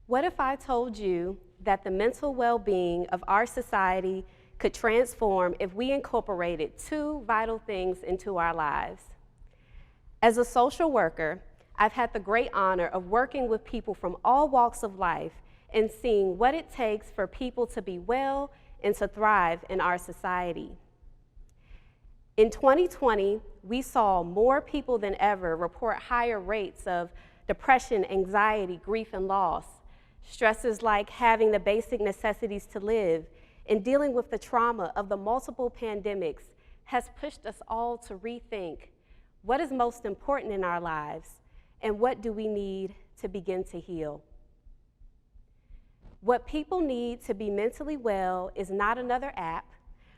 What if I told you that the mental well-being of our society could transform if we incorporated two vital things into our lives? As a social worker, I've had the great honor of working with people from all walks of life and seeing what it takes for people to be well and to thrive in our society. In 2020, we saw more people than ever report higher rates of depression, anxiety, grief, and loss. Stresses like having the basic necessities to live and dealing with the trauma of the multiple pandemics has pushed us all to rethink what is most important in our lives and what do we need to begin to heal. What people need to be mentally well is not another app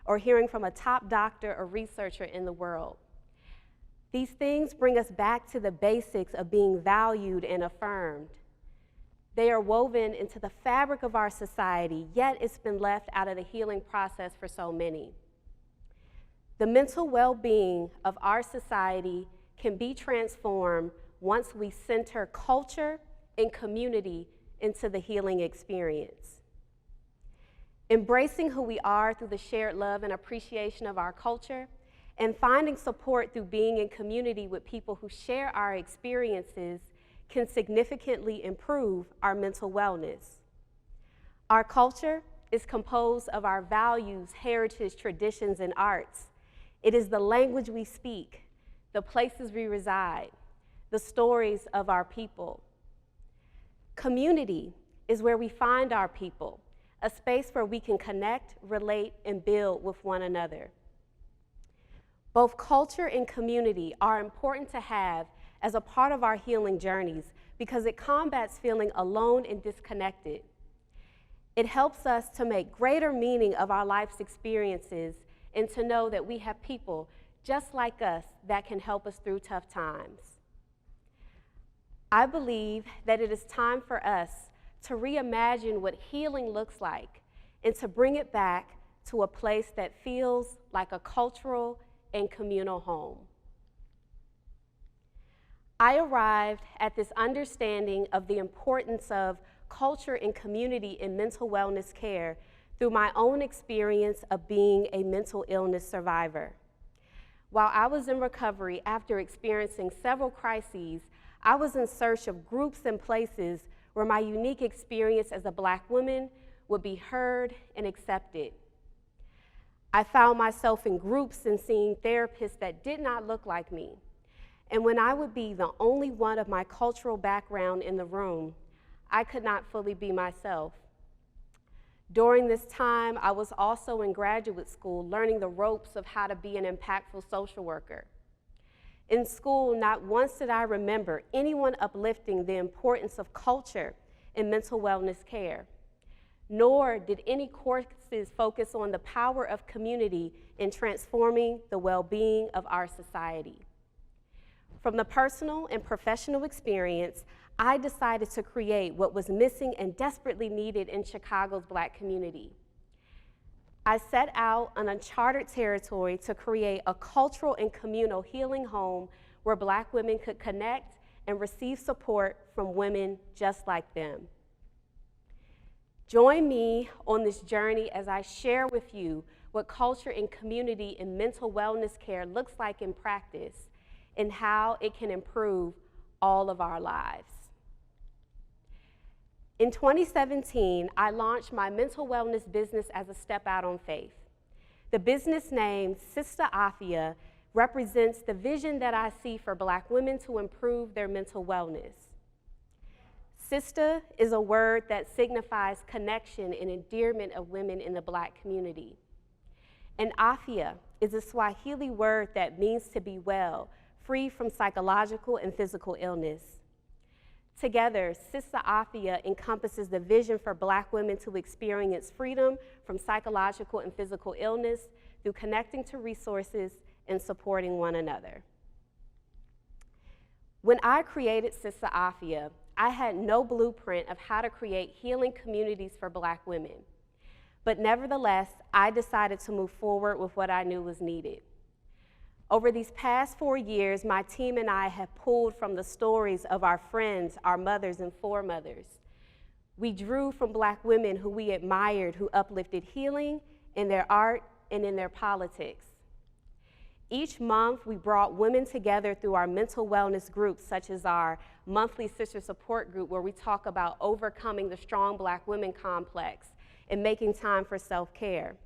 or hearing from a top doctor or researcher in the world. These things bring us back to the basics of being valued and affirmed. They are woven into the fabric of our society, yet it's been left out of the healing process for so many. The mental well-being of our society can be transformed once we center culture and community into the healing experience. Embracing who we are through the shared love and appreciation of our culture, and finding support through being in community with people who share our experiences can significantly improve our mental wellness. Our culture is composed of our values, heritage, traditions, and arts. It is the language we speak, the places we reside, the stories of our people. Community is where we find our people, a space where we can connect, relate, and build with one another. Both culture and community are important to have as a part of our healing journeys because it combats feeling alone and disconnected. It helps us to make greater meaning of our life's experiences and to know that we have people just like us that can help us through tough times. I believe that it is time for us to reimagine what healing looks like and to bring it back to a place that feels like a cultural and communal home. I arrived at this understanding of the importance of culture and community in mental wellness care through my own experience of being a mental illness survivor. While I was in recovery after experiencing several crises, I was in search of groups and places where my unique experience as a Black woman would be heard and accepted. I found myself in groups and seeing therapists that did not look like me. And when I would be the only one of my cultural background in the room, I could not fully be myself. During this time, I was also in graduate school learning the ropes of how to be an impactful social worker. In school, not once did I remember anyone uplifting the importance of culture in mental wellness care, nor did any courses focus on the power of community in transforming the well-being of our society. From the personal and professional experience, I decided to create what was missing and desperately needed in Chicago's Black community. I set out on uncharted territory to create a cultural and communal healing home where Black women could connect and receive support from women just like them. Join me on this journey as I share with you what culture and community in mental wellness care looks like in practice and how it can improve all of our lives. In 2017, I launched my mental wellness business as a step out on faith. The business name, Sista Afya, represents the vision that I see for Black women to improve their mental wellness. Sista is a word that signifies connection and endearment of women in the Black community. And Afya is a Swahili word that means to be well, free from psychological and physical illness. Together, Sista Afya encompasses the vision for Black women to experience freedom from psychological and physical illness through connecting to resources and supporting one another. When I created Sista Afya, I had no blueprint of how to create healing communities for Black women. But nevertheless, I decided to move forward with what I knew was needed. Over these past 4 years, my team and I have pulled from the stories of our friends, our mothers, and foremothers. We drew from Black women who we admired, who uplifted healing in their art and in their politics. Each month, we brought women together through our mental wellness groups, such as our monthly sister support group, where we talk about overcoming the strong Black women complex and making time for self-care.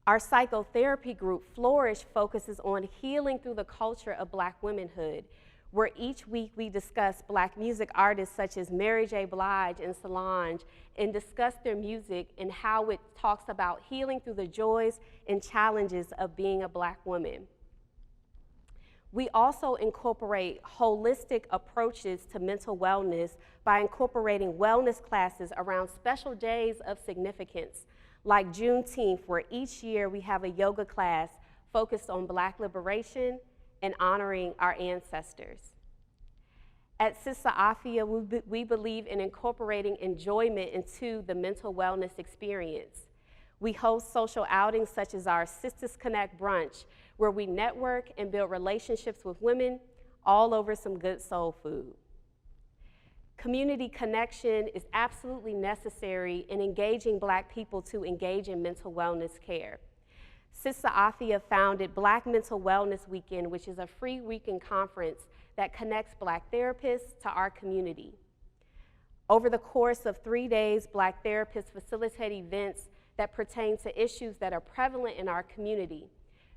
Our psychotherapy group, Flourish, focuses on healing through the culture of Black womanhood, where each week we discuss Black music artists such as Mary J. Blige and Solange and discuss their music and how it talks about healing through the joys and challenges of being a Black woman. We also incorporate holistic approaches to mental wellness by incorporating wellness classes around special days of significance, like Juneteenth, where each year we have a yoga class focused on Black liberation and honoring our ancestors. At Sista Afya, we believe in incorporating enjoyment into the mental wellness experience. We host social outings such as our Sistas Connect brunch, where we network and build relationships with women all over some good soul food. Community connection is absolutely necessary in engaging Black people to engage in mental wellness care. Sista Afya founded Black Mental Wellness Weekend, which is a free weekend conference that connects Black therapists to our community. Over the course of 3 days, Black therapists facilitate events that pertain to issues that are prevalent in our community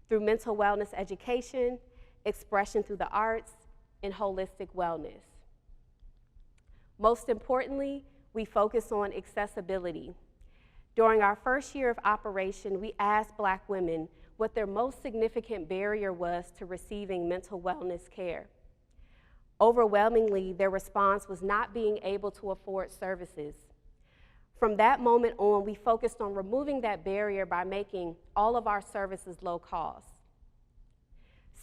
through mental wellness education, expression through the arts, and holistic wellness. Most importantly, we focus on accessibility. During our first year of operation, we asked Black women what their most significant barrier was to receiving mental wellness care. Overwhelmingly, their response was not being able to afford services. From that moment on, we focused on removing that barrier by making all of our services low cost.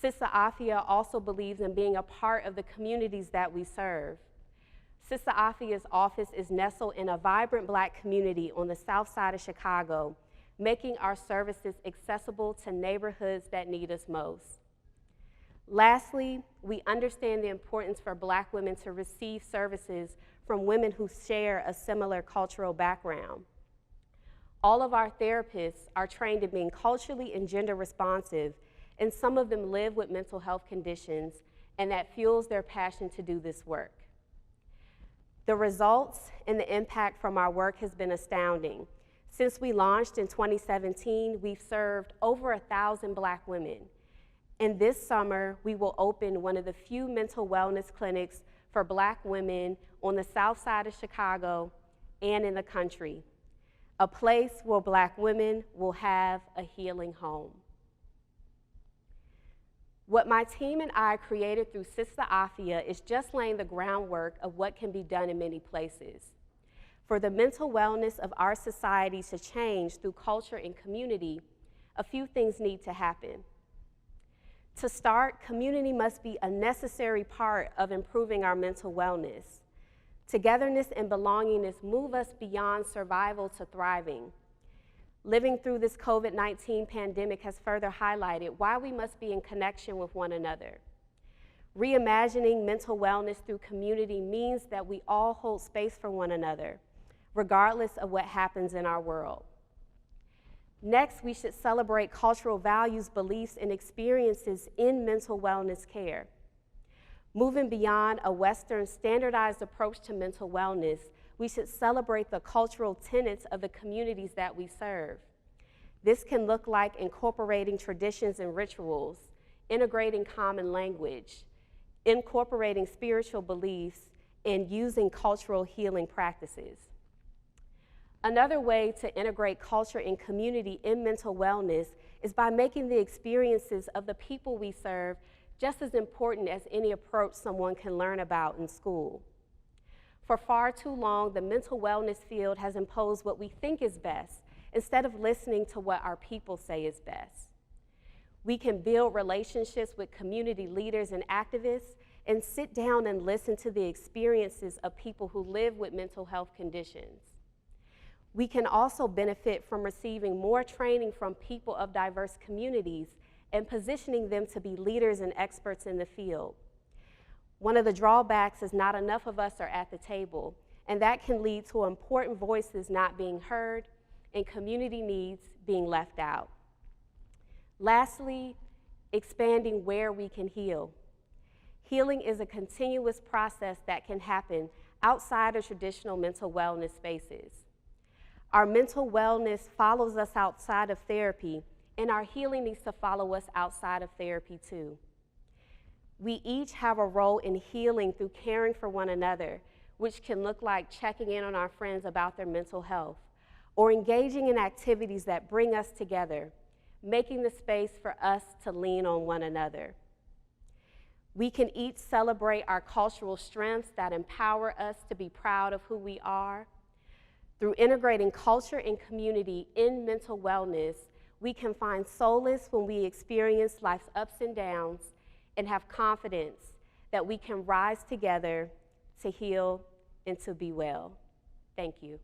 Sista Afya also believes in being a part of the communities that we serve. Sista Afya's office is nestled in a vibrant Black community on the south side of Chicago, making our services accessible to neighborhoods that need us most. Lastly, we understand the importance for Black women to receive services from women who share a similar cultural background. All of our therapists are trained in being culturally and gender responsive, and some of them live with mental health conditions, and that fuels their passion to do this work. The results and the impact from our work has been astounding. Since we launched in 2017, we've served over 1,000 Black women. And this summer, we will open one of the few mental wellness clinics for Black women on the south side of Chicago and in the country, a place where Black women will have a healing home. What my team and I created through Sista Afya is just laying the groundwork of what can be done in many places. For the mental wellness of our society to change through culture and community, a few things need to happen. To start, community must be a necessary part of improving our mental wellness. Togetherness and belongingness move us beyond survival to thriving. Living through this COVID-19 pandemic has further highlighted why we must be in connection with one another. Reimagining mental wellness through community means that we all hold space for one another, regardless of what happens in our world. Next, we should celebrate cultural values, beliefs, and experiences in mental wellness care. Moving beyond a Western standardized approach to mental wellness, we should celebrate the cultural tenets of the communities that we serve. This can look like incorporating traditions and rituals, integrating common language, incorporating spiritual beliefs, and using cultural healing practices. Another way to integrate culture and community in mental wellness is by making the experiences of the people we serve just as important as any approach someone can learn about in school. For far too long, the mental wellness field has imposed what we think is best instead of listening to what our people say is best. We can build relationships with community leaders and activists and sit down and listen to the experiences of people who live with mental health conditions. We can also benefit from receiving more training from people of diverse communities and positioning them to be leaders and experts in the field. One of the drawbacks is not enough of us are at the table, and that can lead to important voices not being heard and community needs being left out. Lastly, expanding where we can heal. Healing is a continuous process that can happen outside of traditional mental wellness spaces. Our mental wellness follows us outside of therapy, and our healing needs to follow us outside of therapy too. We each have a role in healing through caring for one another, which can look like checking in on our friends about their mental health, or engaging in activities that bring us together, making the space for us to lean on one another. We can each celebrate our cultural strengths that empower us to be proud of who we are. Through integrating culture and community in mental wellness, we can find solace when we experience life's ups and downs and have confidence that we can rise together to heal and to be well. Thank you.